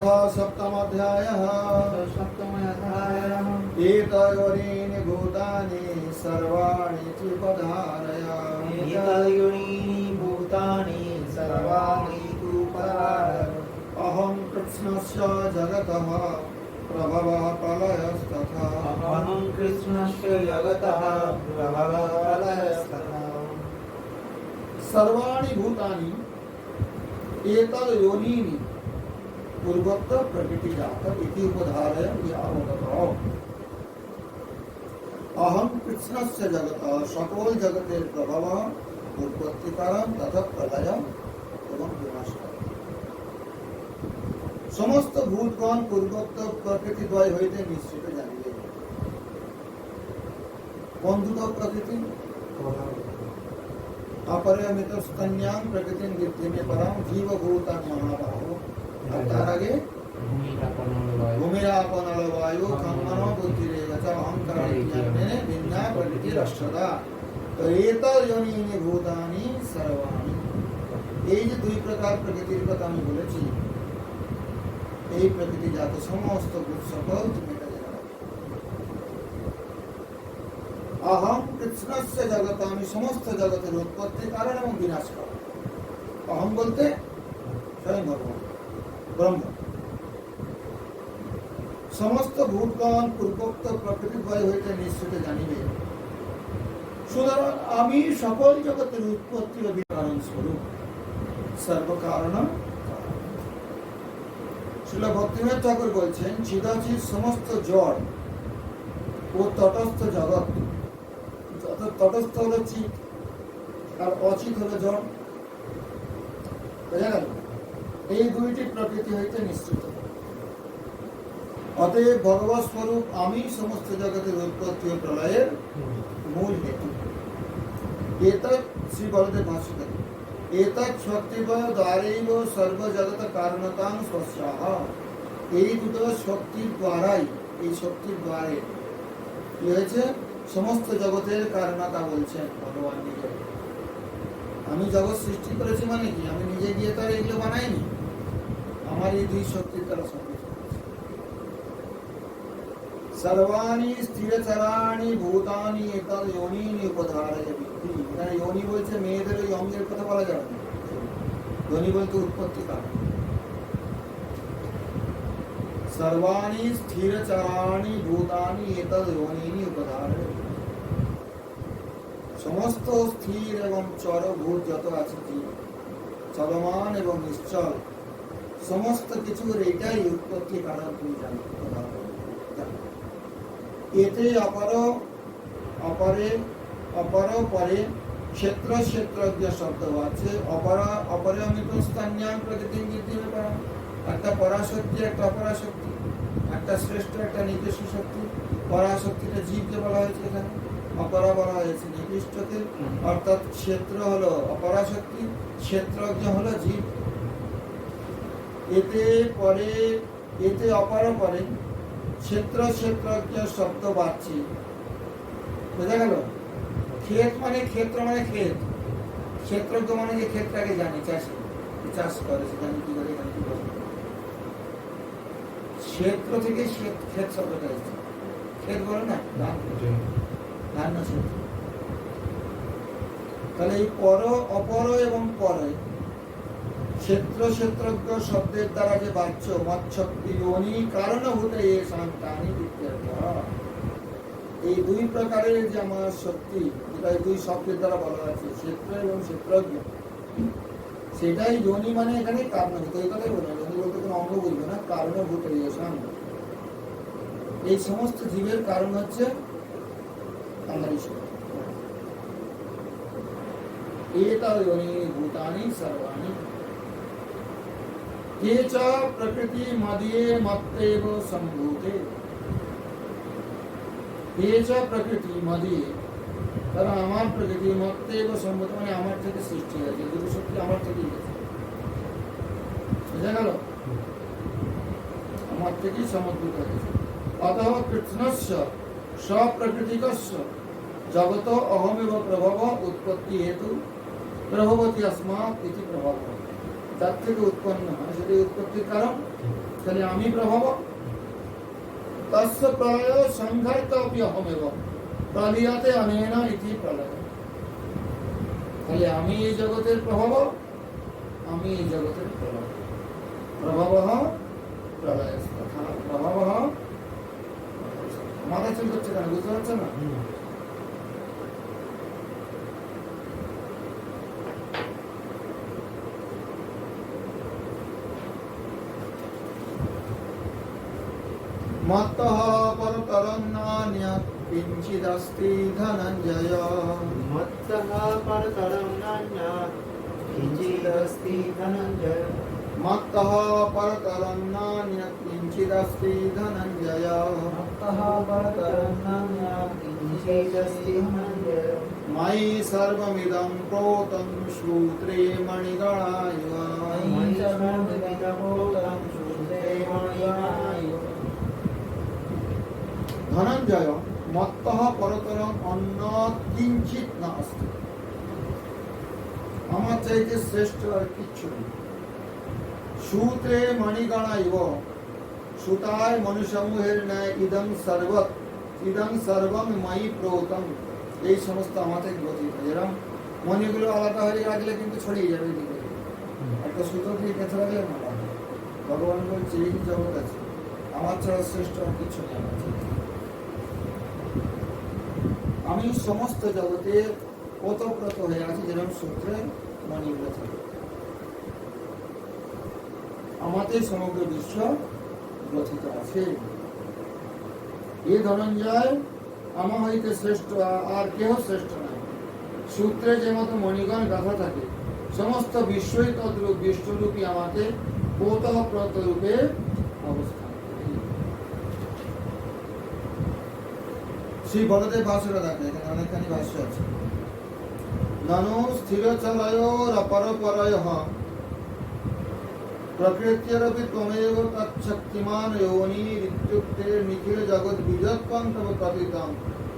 सप्तमोऽध्यायः। एतयोनीनि भूतानि सर्वाणि त्रिपधारय। अहं कृष्णस्य जगतः प्रभवः प्रलयस्तथा। सर्वाणि भूतानि एतयोनीनि पूर्वोक्त प्रकृति जात इति उपधारय यावतो। अहम कृष्णस्य जगत सकल जगतेर प्रभव उत्पत्ति कारण तथा प्रलय एवं विनाश। समस्त भूतगण पूर्वोक्त प्रकृति द्वय हইতে निश्चित जानिবে। কোন দুটো প্রকৃতি? अपरिमित स्तन्यां प्रकृतिं विद्यते परं जीवभूतं महाबाहो। তার আগে ভূমিরাপনল বায়ু খম্মনো বুদ্ধিরেবচ অহংকারে জ্ঞানে বিন্যা প্রকৃতিরষ্টদা। তো এতয়োনীনি ভূতানি সর্বাণি, এই যে দুই প্রকার প্রকৃতির কথা আমি বলেছি, এই প্রকৃতি জাত সমস্ত ভূত সকল তুমি এটা জানো। অহং কৃষ্ণস্য জগৎ, আমি সমস্ত জগতের উৎপত্তি কারণ এবং বিনাশ কারণ। অহং বলতে স্বয়ং ভগবান ব্রহ্ম। সমস্ত ভূতগণ পূর্বোক্ত প্রকৃতি দ্বয় হইতে নিশ্চিত জানিবে। সুতরাং আমি সকল জগতের উৎপত্তি ও কারণ স্বরূপ, সর্বকারণ। শ্রীল ভক্তিনাথ ঠাকুর বলছেন, চিদাচিৎ সমস্ত জড় ও তটস্থ জগৎ, তটস্থ হলো চিৎ আর অচিৎ হলো জড়। বোঝা গেল? এই দুইটি প্রকৃতি হইতে নিশ্চিত। অতএব ভগবৎ স্বরূপ আমি সমস্ত জগতের উৎপত্তি ও প্রলয়ের মূল হেতু। এতৎ শ্রী বলদেব ভাষ্যকার, এতৎ শক্তিবয় দ্বারৈব সর্বজগৎ কারণতাং স্বস্যাহ। এই দুটো শক্তির দ্বারাই, এই শক্তির দ্বারে কি হয়েছে? সমস্ত জগতের কারণতা বলছেন ভগবান নিজে। আমি জগৎ সৃষ্টি করেছি মানে কি? আমি নিজে গিয়ে তো আর এগুলো বানাইনি, আমার এই দুই শক্তির দ্বারা সবকিছু। সর্বাণি স্থিরচরাণি ভূতানি এতদ যোনিনি উপধারয় বিদ্ধি। এখানে যোনি বলছে মেয়েদের ওই অঙ্গের কথা বলা যাবে না। যোনি বলতে উৎপত্তি কারণ। সর্বাণি স্থিরচরাণি ভূতানি এতদ যোনিনি উপধারয়। সমস্ত স্থির এবং চরভূত যত আছে, চলমান এবং নিশ্চল সমস্ত কিছুর এটাই উৎপত্তি কারণ তুমি জানো। এতে অপরে ক্ষেত্র ক্ষেত্রজ্ঞ শব্দ আছে। অপরিমিত স্থানীয় প্রকৃতি বৃদ্ধি করা, একটা পরাশক্তি একটা অপরাশক্তি, একটা শ্রেষ্ঠ একটা নিজস্ব শক্তি। পরাশক্তিটা জীবকে বলা হয়েছে, এখানে অপরা বলা হয়েছে নিকৃষ্টকে। অর্থাৎ ক্ষেত্র হলো অপরাশক্তি, ক্ষেত্রজ্ঞ হলো জীব। এতে অপর পরে ক্ষেত্র ক্ষেত্রজ্ঞ শব্দ বাড়ছে। বোঝা গেল? ক্ষেত মানে ক্ষেত্র মানে ক্ষেত, ক্ষেত্রজ্ঞ মানে যে ক্ষেত্রটাকে জানে, চাষি চাষ করে, সে জানে কি করে, এখানে কি করে। ক্ষেত্র থেকে ক্ষেত শব্দটা এসেছে। ক্ষেত বলে না, ধান না ক্ষেত্র। তাহলে এই পর অপর এবং পরে ক্ষেত্র ক্ষেত্রজ্ঞ শব্দের দ্বারা যে বাচ্য মৎশক্তি যোনি কারণভূত এ সন্তানি বিদ্যর্থ। এই দুই প্রকারের যে আমার শক্তি, যেটা দুই শব্দের দ্বারা বলা আছে, ক্ষেত্র এবং ক্ষেত্রজ্ঞ, সেটাই যোনি মানে এখানে কারণভূত। এই কথাই বলবে, যোনি বলতে কোনো অঙ্গ বলবে না, কারণভূত এ সন্তান। এই সমস্ত জীবের কারণ হচ্ছে আমার ঈশ্বর। एतयोनीनि भूतानि सर्वाणि ये च प्रकृति मदीये मत्तेव सम्भूते। ये च प्रकृति मदीये, তারা আমার প্রকৃতি মত্তেব সম্ভূত মানে আমার থেকে সৃষ্টি হয়েছে, দুটো শক্তি আমার থেকেই গেছে। বুঝা গেল? আমার থেকেই সমদ্ভূত হয়েছে। অতঃ কৃষ্ণস্য স্বপ্রকৃতিকস্য জগত অহমেব প্রভব উৎপত্তি হেতু প্রভবতি अस्मात् इति प्रभाव। তার থেকে উৎপন্ন হয়, সেটাই উৎপত্তির কারণ। তাহলে আমি প্রভাব, তস্য প্রলয় সংঘাতপি অহমেব প্রলীয়তে অনেন ইতি প্রলয়। তাহলে আমি এই জগতের প্রভাব, আমি এই জগতের প্রলয়। প্রভাবঃ প্রলয়স্তথা প্রভাবঃ। মাথা চুল করছে কেন, বুঝতে পারছো না? মত্তঃ পরতরং নান্যৎ কিঞ্চিদস্তি ধনঞ্জয়। মত্তঃ পরতরং নান্যৎ কিঞ্চিদস্তি ধনঞ্জয়। মত্তঃ পরতরং নান্যৎ কিঞ্চিদস্তি ধনঞ্জয়। মত্তঃ পরতরং নান্যৎ কিঞ্চিদস্তি ধনঞ্জয়। ময়ি সর্বমিদং প্రోतं সূত্রে মণিগণা ইব। ময়ি সর্বমিদং প্ৰোতং সূত্রে মণিগণা ইব। ধনঞ্জয় মত্তঃ পরতরং অন্যৎ কিঞ্চিৎ নাস্তি। আমার চাইতে শ্রেষ্ঠ আর কিচ্ছু নেই। সূত্রে মণিগণা ইব, সুতায় মনুসমূহের ন্যায় ইদং সর্বং ময়ি প্রোতং, এই সমস্ত আমাতে গ্রথিত। যেরকম মণিগুলো আলাদা হয়ে রাখলে কিন্তু ছড়িয়ে যাবে এদিকে, একটা সুতো দিয়ে গেঁথে রাখলে ভালো হবে। ভগবান বলছে এই জগৎ আছে, আমার ছাড়া শ্রেষ্ঠ আর কিছু নেই আমার চাইতে। আমি সমস্ত জগতে ওতপ্রোত হয়ে আছি, যেরকম সূত্রে মণিগুলো থাকে। আমাদের সমগ্র বিশ্ব গ্রথিত আছে। এ ধনঞ্জয় আমা হইতে শ্রেষ্ঠ আর কেহ শ্রেষ্ঠ নাই। সূত্রে যে মতো মণিগণ গাথা থাকে, সমস্ত বিশ্বই তদ্রূপ বিশ্বরূপী আমাকে ওতপ্রোত রূপে অবস্থান করে। শ্রী বলদেব ভাষ্যটা দেখে, এখানে অনেকখানি ভাষ্য আছে। ননু স্থিরচলয়োর অপরপরয়ঃ প্রকৃত্যরপি ত্বমেব তচ্ছক্তিমান যোনিরিত্যুক্তে নিখিল জগৎ বীজত্বং তব প্রতীতং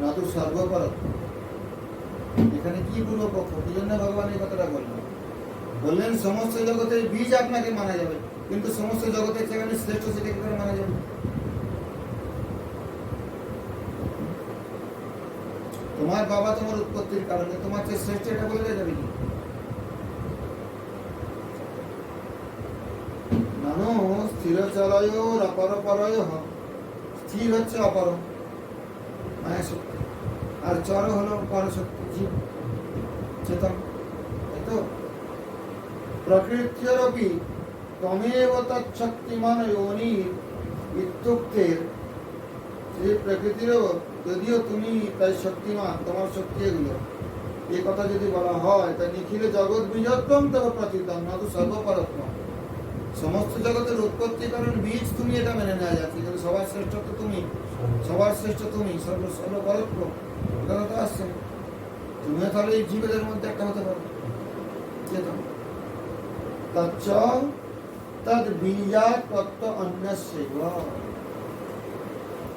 না তু সর্বপরত্বং। এখানে কি পূর্বপক্ষ, কি জন্য ভগবান এই কথাটা বললেন? বললেন সমস্ত জগতের বীজ আপনাকে মানা যাবে, কিন্তু সমস্ত জগতের সেখানে শ্রেষ্ঠ সেটা কি করে মানা যাবে? তোমার বাবা তোমার উৎপত্তির কারণে, তোমার যে শ্রেষ্ঠ এটা বলে যাবে কি? নানো স্থিরচলয়োর অপরপরয়ঃ, স্থির হচ্ছে অপর মায়া শক্তি, আর চর হলো পরশক্তি, জীব চেতন, তাই তো? প্রকৃত্যরপি ত্বমেব তচ্ছক্তিমান যোনির ইত্যুক্তের, যে প্রকৃতিরও যদিও তুমি তাই শক্তিমান, তোমার শক্তি এগুলো, এই কথা যদি বলা হয় তা নিখিল জগৎ বীজত্বং তব প্রতীতং না তু সর্বপরত্বং। সমস্ত জগতের উৎপত্তি কারণ বীজ তুমি, এটা মেনে নেওয়া যাচ্ছে, কিন্তু সবার শ্রেষ্ঠ তো তুমি, সবার শ্রেষ্ঠ তুমি, সর্বপরত্ব, এটা তো আসছে। তুমিও তাহলে এই জীবেদের মধ্যে একটা হতে পারো, চেতন। তচ্চ তদ বীজাৎ তত্ত্ব অন্যস্যৈব,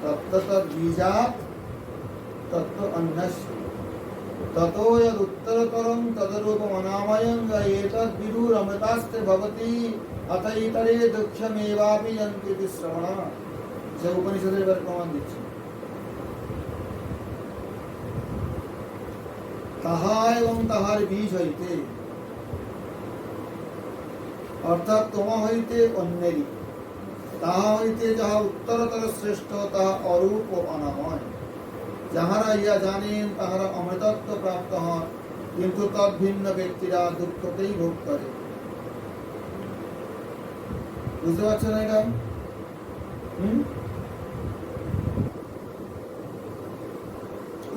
তত্ত্ব তদ বীজাৎ তত্ত্ব অন্যস্য ততো যদ উত্তরতরং তদরূপম অনাময়ং এতদ বিদুর অমৃতাস্তে ভবতি অত ইতরে দুঃখমেবাপি যন্তি ইতি শ্রবণা। সে উপনিষদের এবার প্রমাণ দিচ্ছে। তাহা এবং তাহার বীজ হইতে, অর্থাৎ তোমা হইতে অন্যেরই, তাহা হইতে যাহা উত্তরতর শ্রেষ্ঠ তাহা অরূপ ও অনাময়। যাহারা ইয়া জানেন তাহারা অমৃতত্ব প্রাপ্ত হন, কিন্তু তদ্ভিন্ন ব্যক্তিরা দুঃখকেই ভোগ করে। বুঝতে পারছেন এটা?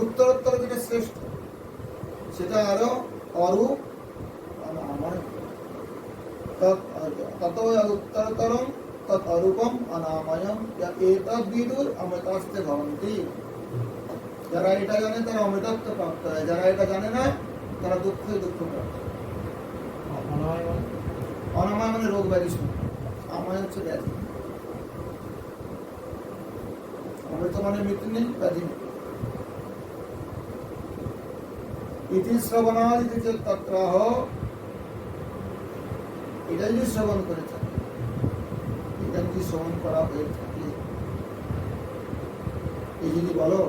উত্তরোত্তর যেটা শ্রেষ্ঠ সেটা আরো অরূপ অনাময়। তত উত্তরতরং তৎ অরূপম অনাময়ম এতদ বিদুর অমৃতাস্তে ভবন্তি। যারা এটা জানে তারা অমৃতত্ব প্রাপ্ত হয়, যারা এটা জানে না তারা দুঃখই দুঃখ প্রাপ্ত। অনাময় মানে রোগ ব্যাধি, আময় হচ্ছে ব্যাধি। অমৃত মানে মৃত্যু নেই, ব্যাধি নেই। ইতি শ্রবণাদিতি চেৎ তত্রাহ, এটা যদি শ্রবণ করে থাকে, এটা যদি শ্রবণ করা হয়ে থাকে, এই যদি বলো,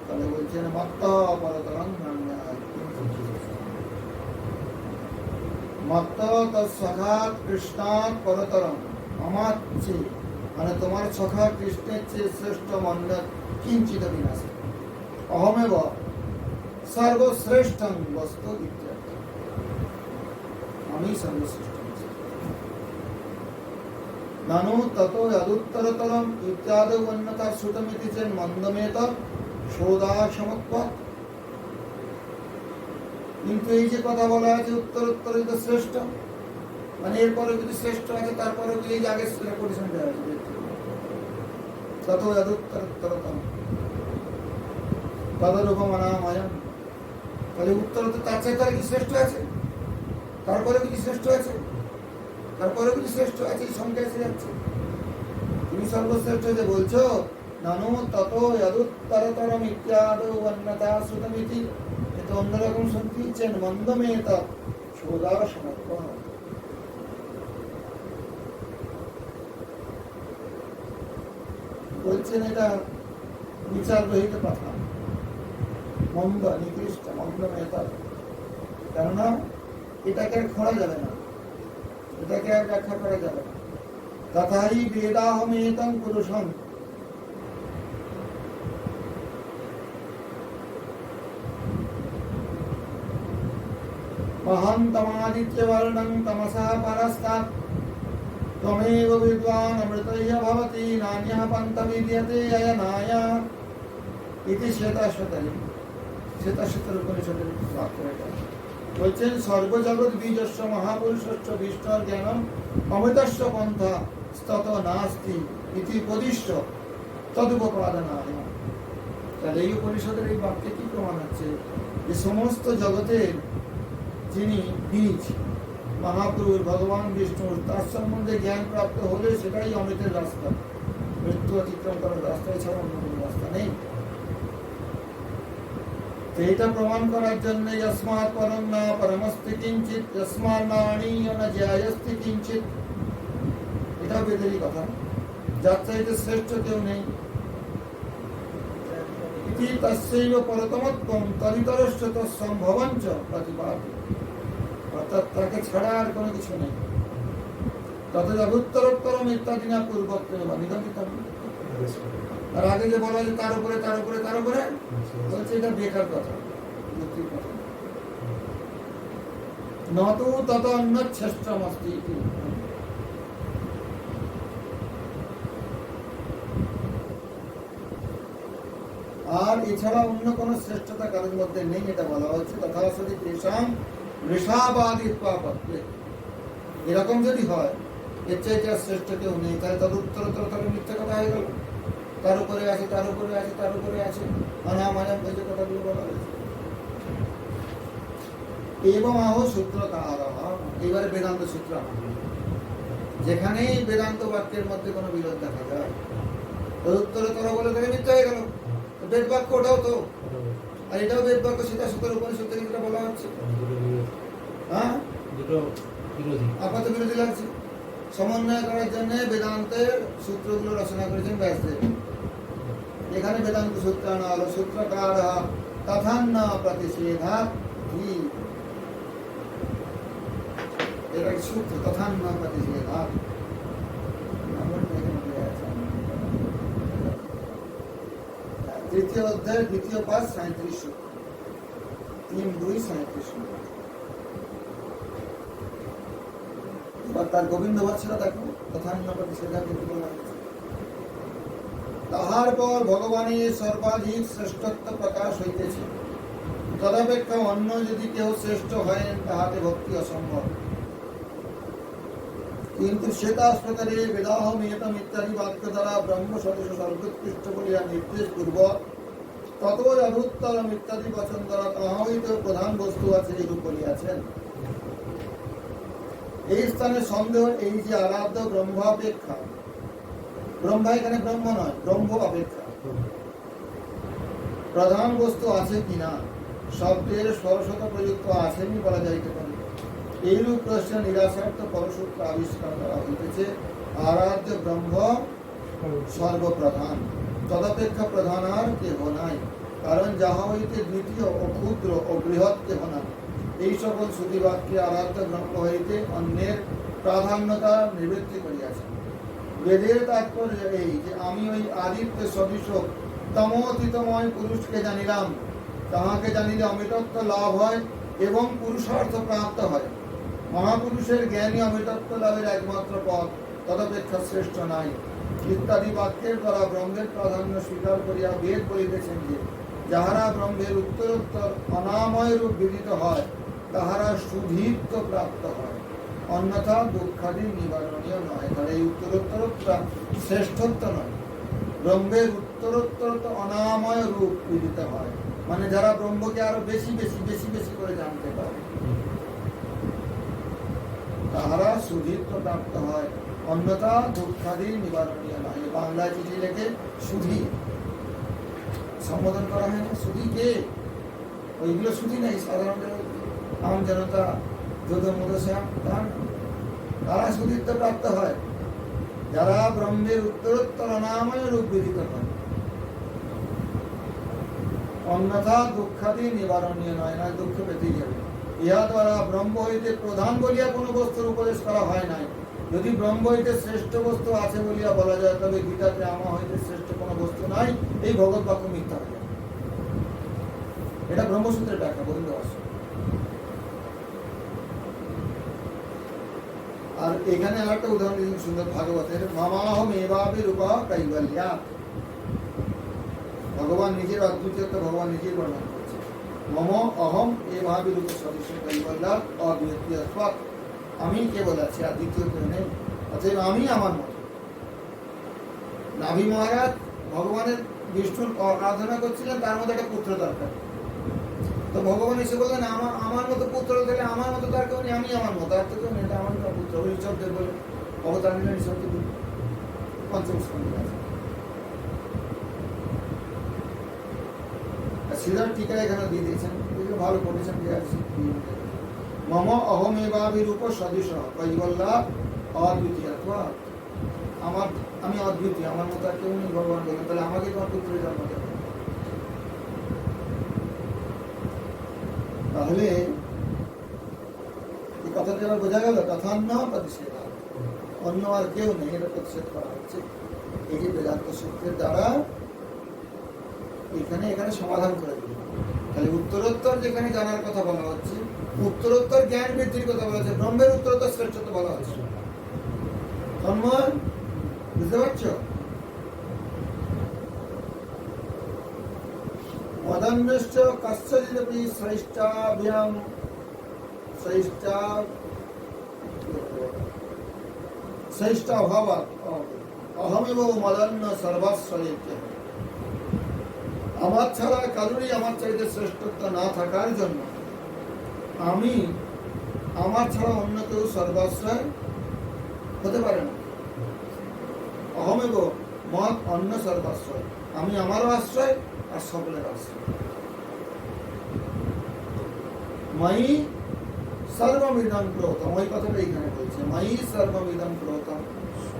তাহলে বলছেন মত্তা পরতরং নান্যাৎ মত্তা তৎসখাৎ কৃষ্ণাৎ পরতরং, আমার চেয়ে মানে তোমার সখা কৃষ্ণের চেয়ে শ্রেষ্ঠ মন্দ কিঞ্চিত বিনাশে অহমেব সর্বশ্রেষ্ঠ বস্তু ইত্যাদি, আমি সর্বশ্রেষ্ঠ। নানু তত যদুত্তরতরম ইত্যাদি অন্যতার শ্রুতমিতি চেন মন্দমেত সৌদাসমত্বৎ। কিন্তু এই যে কথা বলা আছে উত্তরোত্তরিত শ্রেষ্ঠ, মানে এরপরে যদি শ্রেষ্ঠ আছে তারপরে এই যে আগে পরিশ্রম দেওয়া আছে তত যদুত্তরতরম তদরূপম অনাময়ম। তাহলে উত্তর তো তার চাইতে আর কি শ্রেষ্ঠ আছে, তারপরে কিছু শ্রেষ্ঠ আছে, তারপরে কিছু শ্রেষ্ঠ আছে, এই সংখ্যা এসে যাচ্ছে। তুমি সর্বশ্রেষ্ঠ যে বলছো নানু তত যদুত্তরতরম ইত্যাদি অন্যতা শ্রুতমিতি, এটা অন্যরকম শুনতে ইচ্ছেন মন্দমেত সৌদাসমত্ব। বলছেন এটা বিচার রহিত কথা, মন্দ নিকৃষ্ট মন্দ মেহতা, কেননা এটাকে আর খোঁড়া যাবে না, এটাকে আর ব্যাখ্যা করা যাবে না। তথাহি বেদাহমেতং পুরুষং মহান্তমাদিত্যবর্ণং তমসা পরস্তাৎ ত্বমেব বিদ্বান অমৃতয় ভবতি নান্যঃ পন্থ বিদ্যতে অয়নায় ইতি শ্বেতাশ্বতরে। শ্বেতাশ্বতর উপনিষদের বাক্য এটা। বলছেন সর্বজগৎ বীজস্য মহাপুরুষস্য বিষ্ণুর জ্ঞানম অমৃতস্য পন্থা তত নাস্তি ইতি উপদিশ্য তদুপপাদনায়। তাহলে এই উপনিষদের এই বাক্যে কি প্রমাণ হচ্ছে যে সমস্ত জগতের যিনি বীজ মহাপুরুষ ভগবান বিষ্ণু, তার সম্বন্ধে জ্ঞান প্রাপ্ত হলে সেটাই অমৃতের রাস্তা, মৃত্যু অতিক্রম করার রাস্তা এছাড়া অন্য কোনো রাস্তা নেই। তো এটা প্রমাণ করার জন্য যস্মাৎ পরম না পরমস্তি কিঞ্চিৎ যস্মাৎ নাণীয় না জ্যায়স্তি কিঞ্চিৎ, এটা বেদেরই কথা, যার চাইতে শ্রেষ্ঠ কেউ নেই। ইতি তস্যৈব পরতমত্বম তদিতরস্য তৎসম্ভবঞ্চ প্রতিপাদ্য, অর্থাৎ তাকে ছাড়া আর কোনো কিছু নেই। তত যদুত্তরোত্তরম ইত্যাদি না পূর্বত্তর বা নিগমিতম। আর আগে যে বলা যে তার উপরে তার উপরে তার উপরে, বলছে এটা বেকার কথা, যুক্তির কথা। নতু তত অন্য শ্রেষ্ঠমস্তি। আর এছাড়া অন্য কোন শ্রেষ্ঠতা কারোর মধ্যে নেই, এটা বলা হচ্ছে। তথা সদি তেষাং ঋষাবাদী পাপত্বে, এরকম যদি হয় এর চাইতে শ্রেষ্ঠ কেউ নেই, তাহলে তার উত্তরোত্তর তাহলে মিথ্যা কথা হয়ে গেল। তার উপরে আছে তার উপরে আছে তার উপরে আছে অনামায়াম, এই যে কথাগুলো বলা হয়েছে। এবং আহ সূত্রকার, এবারে বেদান্ত সূত্র, যেখানেই বেদান্ত বাক্যের মধ্যে কোনো বিরোধ দেখা যায় তদুত্তরতর বলে তাহলে মিথ্যা হয়ে গেল। বেদ বাক্য ওটাও তো, আর এটাও বেদ বাক্য, সেটা সূত্রের উপনিষদ থেকে যেটা বলা হচ্ছে। হ্যাঁ, আপাত বিরোধী লাগছে। সমন্বয় করার জন্য বেদান্তের সূত্রগুলো রচনা করেছেন ব্যাসদেব। এখানে বেদান্ত সূত্র আনা হলো সূত্রকার তথান্য প্রতিষেধাৎ, এটা সূত্র তথান্য প্রতিষেধাৎ। তৃতীয় অধ্যায় দ্বিতীয় পাঠ 37 সূত্র, 3-2-37 সূত্র। এবার তার গোবিন্দ বৎসরা দেখো তথান্য প্রতিষেধা কিন্তু বলা হয়েছে। তাহার পর ভগবানের সর্বাধিক শ্রেষ্ঠত্ব প্রকাশ হইতেছে, তদপেক্ষা অন্য যদি কেউ শ্রেষ্ঠ হয় তাহাতে ভক্তি অসম্ভব। কিন্তু শ্বেতাশ্বতরে বেদাহমেতম ইত্যাদি বাক্য দ্বারা ব্রহ্ম সদস্য সর্বোৎকৃষ্ট বলিয়া নির্দেশ পূর্বক তত যদুত্তরম ইত্যাদি বচন দ্বারা তাহা হইতে প্রধান বস্তু আছে এইরূপ বলিয়াছেন। এই স্থানে সন্দেহ এই যে আরাধ্য ব্রহ্মাপেক্ষা, ব্রহ্মা এখানে ব্রহ্ম নয়, ব্রহ্ম অপেক্ষা প্রধান বস্তু আছে কিনা শব্দের সরস্বত প্রযুক্ত আসেনি বলা যাইতে পারে। এইরূপ প্রশ্ন নিরাশার্থ পরসূত্র আবিষ্কার করা হইতেছে। আরাধ্য ব্রহ্ম সর্বপ্রধান, তদপেক্ষা প্রধান আর কেহ নাই, কারণ যাহা হইতে দ্বিতীয় ও ক্ষুদ্র ও বৃহৎ কেহ নাই। এই সকল শ্রুতিবাক্যে আরাধ্য ব্রহ্ম হইতে অন্যের প্রাধান্যতা নিবৃত্তি করিয়াছে। বেদের তাৎপর্য এই যে আমি ওই আদিত্য সদৃশ তমোতীতময় পুরুষকে জানিলাম, তাহাকে জানিলে অমৃতত্ব লাভ হয় এবং পুরুষার্থ প্রাপ্ত হয়। মহাপুরুষের জ্ঞানী অমৃতত্ব লাভের একমাত্র পথ, তদপেক্ষা শ্রেষ্ঠ নাই। ইত্যাদি বাক্যের দ্বারা ব্রহ্মের প্রাধান্য স্বীকার করিয়া বেদ বলিতেছেন যে যাহারা ব্রহ্মের উত্তরোত্তর অনাময় রূপ বিদিত হয় তাহারা সুধীত্ব প্রাপ্ত হয়, অন্যথা দুঃখাদি নিবারণীয় নয়। তাহলে এই উত্তরোত্তর শ্রেষ্ঠত্ব নয়, ব্রহ্মের উত্তরোত্তর অনাময় রূপ বিদিত হয়, মানে যারা ব্রহ্মকে আরো বেশি বেশি বেশি বেশি করে জানতে পারে তাহারা সুধীত্ব প্রাপ্ত হয়, অন্যথা দুঃখাদি নিবারণীয় নয়। বাংলায় চিঠি লেখে সুধী সম্বোধন করা হয় না, সুধী কে? ওইগুলো সুধী নেই, সাধারণ আম জনতা যোধমধশ্যাম তারা সুধীত্ব প্রাপ্ত হয়, যারা ব্রহ্মের উত্তরোত্তর অনাময় রূপ বিদিত হয়, অন্যথা দুঃখাদি নিবারণীয় নয়, না দুঃখ পেতেই যাবে। ইহা দ্বারা ব্রহ্ম হইতে প্রধান বলিয়া কোনো বস্তুর উপদেশ করা হয় নাই। যদি ব্রহ্ম হইতে শ্রেষ্ঠ বস্তু আছে বলিয়া বলা যায়, তবে গীতাতে আমা হইতে শ্রেষ্ঠ কোনো বস্তু নাই, এই ভগবত বাক্য মিথ্যা হয়ে যায়। এটা ব্রহ্মসূত্রের ব্যাখ্যা, গোবিন্দ ভাষ্য। আর এখানে আরেকটা উদাহরণ দিয়েছেন সুন্দর ভাগবতের, মামাহম এভাবে রূপা কৈবল্যা। ভগবান নিজের অদ্বিতীয়ত্ব ভগবান নিজেই বর্ণনা করছে। মম অহম এভাবে রূপ সদস্য কৈবল্যা অদ্বিতীয়, আমি কেবল আছি, আর দ্বিতীয় কেউ নেই, অতএব আমি আমার মত। নাভি মহারাজ ভগবানের বিষ্ণুর আরাধনা করছিলেন, তার মধ্যে একটা পুত্র দরকার। তো ভগবান এসে বললেন আমার মতো পুত্র দিলে, আমার মতো তার কেউ নেই, আমি আমার মতো, আর তো কেউ নেই, এটা আমার পুত্র। ঋষভদেব বলে অবতার নিলেন, ঋষভদেব পঞ্চম স্কন্ধে আছে। শ্রীধর টিকা এখানে দিয়ে দিয়েছেন, এগুলো ভালো করেছেন। মম অহমেবাবিরূপ সদৃশ কৈবল্যা অদ্বিতীয়, আমি অদ্বিতীয়, আমার মতো আর কেউ নেই। ভগবান বললেন তাহলে আমাকে তোমার পুত্রের জন্ম দেবে। তাহলে এই কথাটা এবার বোঝা গেল, তথান্য প্রতিষেধ, অন্য আর কেউ নেই, এটা প্রতিষেধ করা হচ্ছে এই যে বেদান্ত সূত্রের দ্বারা। এখানে সমাধান করে দিল। তাহলে উত্তরোত্তর যেখানে জানার কথা বলা হচ্ছে, উত্তরোত্তর জ্ঞান বৃদ্ধির কথা বলা হচ্ছে, ব্রহ্মের উত্তরোত্তর শ্রেষ্ঠত্ব বলা হচ্ছে। তন্ময় বুঝতে পারছো? মদন্যশ্চ কস্যচিদপি শ্রেষ্ঠাভ্যাম শ্রেষ্ঠাভাবাৎ অহমেব মদন্য সর্বস্বরেত্য। আমার ছাড়া কারোরই আমার চাইতে শ্রেষ্ঠত্ব না থাকার জন্য আমি, আমার ছাড়া অন্য কেউ সর্বাশ্রয় হতে পারে না। অহমেব মত অন্য সর্বাশ্রয়, আমি আমারও আশ্রয় আর সকলের আশ্রয়। মাই সর্বমিদং প্রথম, ওই কথাটা এখানে বলছে, মাই সর্বমিদং প্রথম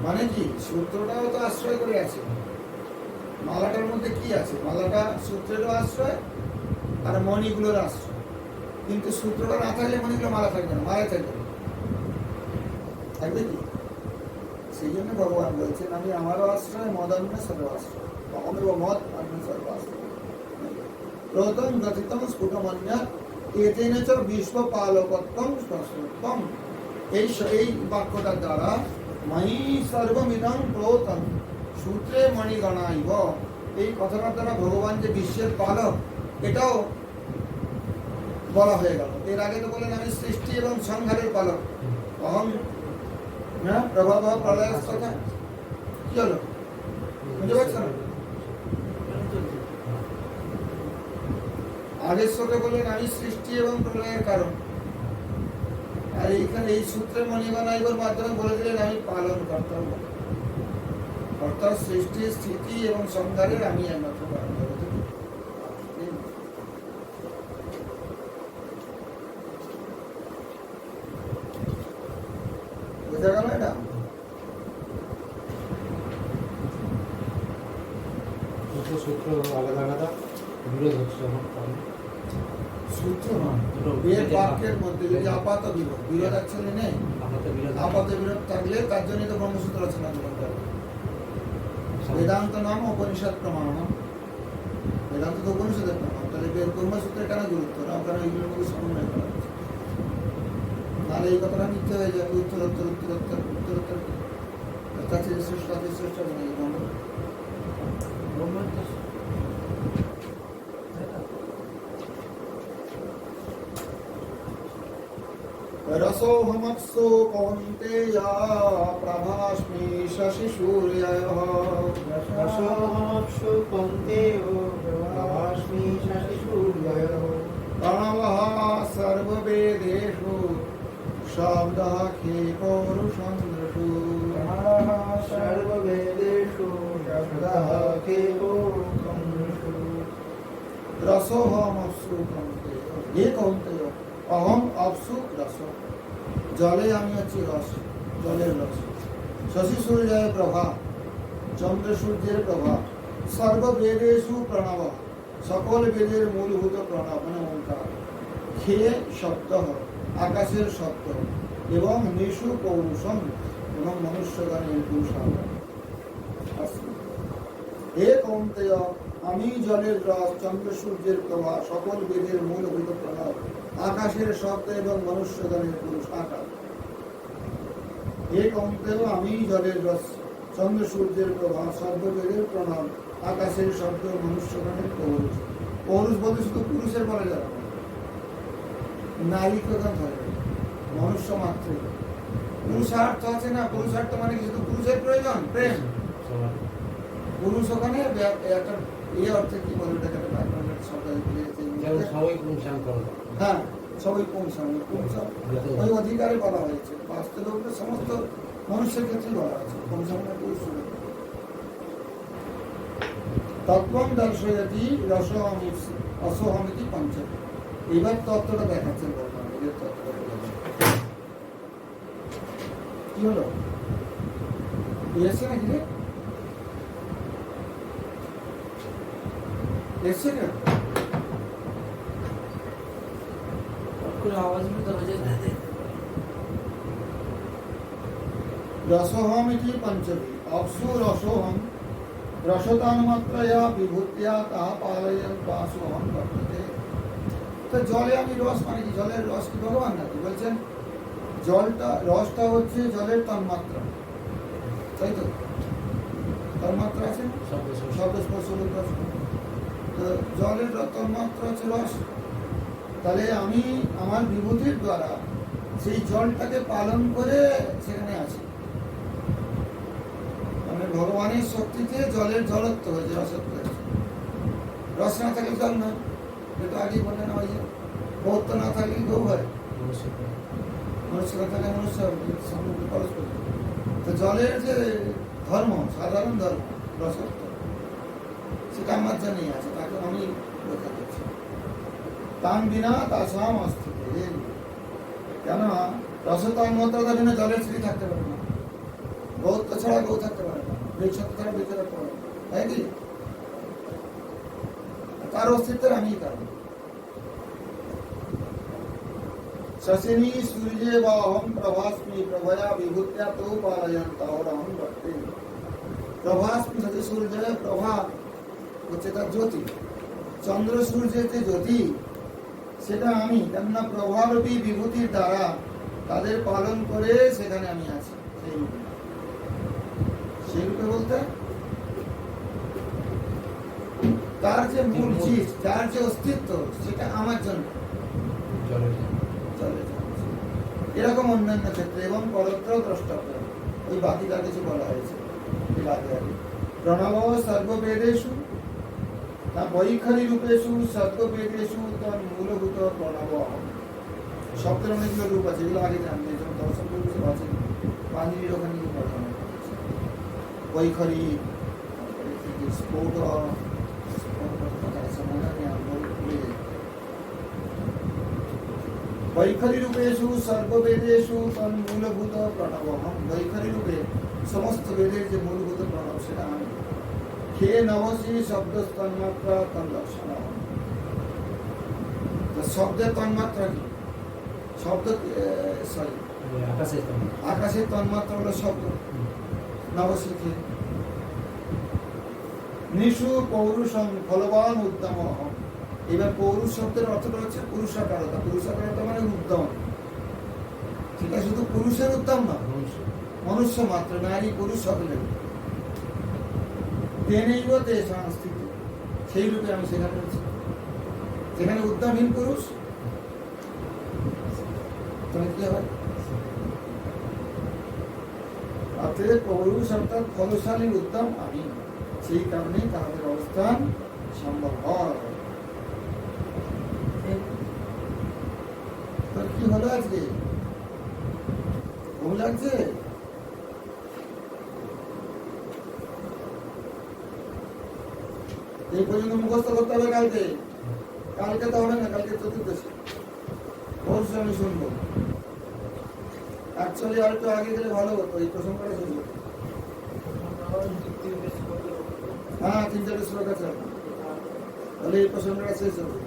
মানে কি? সূত্রটাও তো আশ্রয় করে আছে। মালাটার মধ্যে কি আছে? মালাটা সূত্রেরও আশ্রয় আর মণিগুলোর আশ্রয়। কিন্তু সূত্রটা না থাকলে মণিগুলো মালা থাকবে না, মালায় থাকবে না, থাকবে কি? সেই জন্য ভগবান বলছেন আমি আমারও আশ্রয়, মদন্য সর্ব আশ্রয়, অহমেব মদ অন্য সর্ব আশ্রয়। প্রথম গঠিতম স্ফুটমন্য এতেন চ বিশ্বপালকত্বম স্পষ্টম। এই বাক্যটার দ্বারা ময়ি সর্বমিদং প্রথম সূত্রে মণিগণাইব, এই কথাটার দ্বারা ভগবান যে বিশ্বের পালক এটাও বলা হয়ে গেল। এর আগে তো বলেন আমি সৃষ্টি এবং সংহারের পালক, অহম প্রভাব প্রলয় কথা কি হলো বুঝতে পারছেন? আগের শ্লোকে বললেন আমি সৃষ্টি এবং প্রলয়ের কারণ, আর এইখানে এই সূত্রে মণিগণাইবর মাধ্যমে বলে দিলেন আমি পালন কর্তা, অর্থাৎ সৃষ্টি স্থিতি এবং সংহারের আমি একমাত্র কারণ। বোঝা গেল এটা? দুটো সূত্র আলাদা আলাদা বিরোধ হচ্ছে আমার কারণে। সূত্র নয়, এর বাক্যের মধ্যে যদি আপাত বিরোধ, বিরোধ অ্যাকচুয়ালি নেই। আমাদের বিরোধ আপাত বিরোধ থাকলে তার জন্য তো ব্রহ্মসূত্র রচনা করতে হবে। বেদান্ত নাম উপনিষদ প্রমাণ। বেদান্ত তো উপনিষদের প্রমাণ, তাহলে ব্রহ্মসূত্রের কেন গুরুত্ব না? কারণ এইগুলোর মধ্যে সমন্বয় করা হচ্ছে। নাহলে এই কথাটা মিথ্যে হয়ে যাবে। উত্তরোত্তর উত্তরোত্তর উত্তরোত্তর তার চেয়ে শ্রেষ্ঠ আছে, শ্রেষ্ঠ হবে না এই ব্রহ্ম। रसोऽहमप्सु कौन्तेय प्रभास्मि शशिसूर्यः रसोऽहमप्सु कौन्तेयो प्रभास्मि शशिसूर्यः प्रणवः सर्ववेदेषु शब्दः खे पौरुषन्द्रषु प्रणवः सर्ववेदेषु शब्दः के पौरुषन्द्रषु रसोऽहमप्सु कौन्तेय, हे कौन्तेय अहम अपसु रस, জলে আমি হচ্ছি রস, জলের রস। শশী সূর্যের প্রভা, চন্দ্র সূর্যের প্রভা। সর্ববেদেষু প্রণব, সকল বেদের মূলভূত প্রণব মানে ওঙ্কার। খেয়ে শব্দ, আকাশের শব্দ, এবং নিশু পৌরুষম, এবং মনুষ্যগণের পুরুষাঙ্গ। হে কৌন্তেয়, আমি জলের রস, চন্দ্র সূর্যের প্রভা, সকল বেদের মূলভূত প্রণব, আকাশের শব্দ এবং মনুষ্যগণের পুরুষ আকার। হে কৌন্তেয়, আমি জলের রস, চন্দ্র সূর্যের প্রভা, সর্ববেদের প্রণব, আকাশের শব্দ, মনুষ্যগণের পৌরুষ। পৌরুষ বলতে শুধু পুরুষের বলা যাবে না, নারী কথা ধরে, মনুষ্য মাত্র। পুরুষার্থ আছে না, পুরুষার্থ মানে কি শুধু পুরুষের প্রয়োজন? প্রেম। পুরুষ ওখানে একটা এই অর্থে কি বলে ওটাকে, একটা ব্যাকরণের শব্দ দিয়েছে। সবাই পুংসাং করে। হ্যাঁ, সবাই পুংসাং, পুংসাং ওই অধিকারে বলা হয়েছে। বাস্তবে ওটা সমস্ত মানুষের ক্ষেত্রে বলা হয়েছে, পুংসাং মানে পুরুষ। তত্ত্বং দর্শয়তি রসোহমিতি অসোহমিতি পঞ্চম। এবার তত্ত্বটা দেখাচ্ছেন ভগবান, এদের তত্ত্বটা দেখাচ্ছেন। কি হলো? এসছে নাকি রে? এসছে কেন? आवाज में तो हो जाता है। रसोहमिति पंचमी अपसु रसोहम रसतान्मात्रया विभूत्या ताः पालयन् वासोहम वर्तते। তো জলে আমি রস মানে কি? জলের রস কি ভগবান নাকি? বলছেন জলটা, রসটা হচ্ছে জলের তন্মাত্রা, তাই তো? তন্মাত্রা আছে না? শব্দ স্পর্শ রূপ রস। তো জলের তন্মাত্রা হচ্ছে রস। তাহলে আমি আমার বিভূতির দ্বারা সেই জলটাকে পালন করে সেখানে আছি। মানে ভগবানের শক্তিতে জলের জলত্ব হয়েছে, রসত্ব হয়েছে। রস না থাকলে জল নয়, এটা আগেই বললেন। ওই যে গৌত্ব না থাকলে গৌ হয়, মনুষ্য না থাকলে মনুষ্য সম্পর্কে পরস্পর। তো জলের যে ধর্ম, সাধারণ ধর্ম রসত্ব, সেটা আমার জন্যই আছে, তাকে আমি রক্ষা করছি। তান বিনা তাসাম অস্তিত্ব। কেন? রসতন্মত্রতা বিনা জলের স্থিতি থাকতে পারে না, গৌত্ব ছাড়া গৌ থাকতে পারে না, বৃক্ষত্ব ছাড়া বৃক্ষ থাকতে পারে না, তাই কি? তার অস্তিত্বের আমি কারণ। शशिनी सूर्ये वाहम प्रभास्मि प्रभया विभूत्या तो पालयन तावरहम वर्ते। प्रभास्मि शशि सूर्य प्रभा হচ্ছে তার জ্যোতি, চন্দ্র সূর্যের যে জ্যোতি সেটা আমি, কেননা প্রভারূপী বিভূতির দ্বারা তাদের পালন করে সেখানে আমি আছি। সেই রূপে বলতে তার যে মূল চিজ, তার যে অস্তিত্ব, সেটা আমার জন্য চলে যাচ্ছে। এরকম অন্যান্য ক্ষেত্রে এবং পরত্র দ্রষ্টব্য, ওই বাকিটা কিছু বলা হয়েছে প্রণব সর্ববেদেষু না বৈখরি রূপেষু সর্ববেদেষু তার মূলভূত প্রণব। শব্দের অনেকগুলো রূপ আছে, এগুলো আগে জানবে, যেমন দর্শক রূপ আছে, পাঞ্জির ওখানে কি বলা হয়, বৈখরি, স্ফোট, বৈখরি রূপেষু সর্ববেদেষু তন্মূলভূত প্রণবহম। বৈখরি রূপে সমস্ত বেদের যে মূলভূত প্রণব সেটা আমি। খে নবসি শব্দ তন্মাত্রা তন্লক্ষণ। শব্দের তন্মাত্রা কি? শব্দ সরি আকাশে আকাশের তন্মাত্রা হলো শব্দ। নবসি খে নিশু পৌরুষম ফলবান উদ্যম। এবার পৌরুষ শব্দের অর্থটা হচ্ছে পুরুষাকারতা। পুরুষাকারতা মানে উদ্যম। সেটা শুধু পুরুষের উদ্যম না, মনুষ্য মাত্র, নারী পুরুষ সকলের। তেনৈব তে সংস্থিত, সেই রূপে আমি সেখানে আছি। যেখানে উদ্যমহীন পুরুষ তখন কি হয়? অতএব পৌরুষ অর্থাৎ ফলশালী উদ্যম আমি। সেই কারণে তাদের অবস্থান সম্ভব হয়। তোর কি হলো আজকে? ঘুম লাগছে? এই পর্যন্ত মুখস্থ করতে হবে কালকে। কালকে তো হবে না, কালকে চতুর্দশী। পরশু আমি শুনবো। অ্যাকচুয়ালি আর একটু আগে গেলে ভালো হতো, এই প্রসঙ্গটা শেষ হতো। হ্যাঁ, 3-4 শ্লোক আছে, তাহলে এই প্রসঙ্গটা শেষ হবে।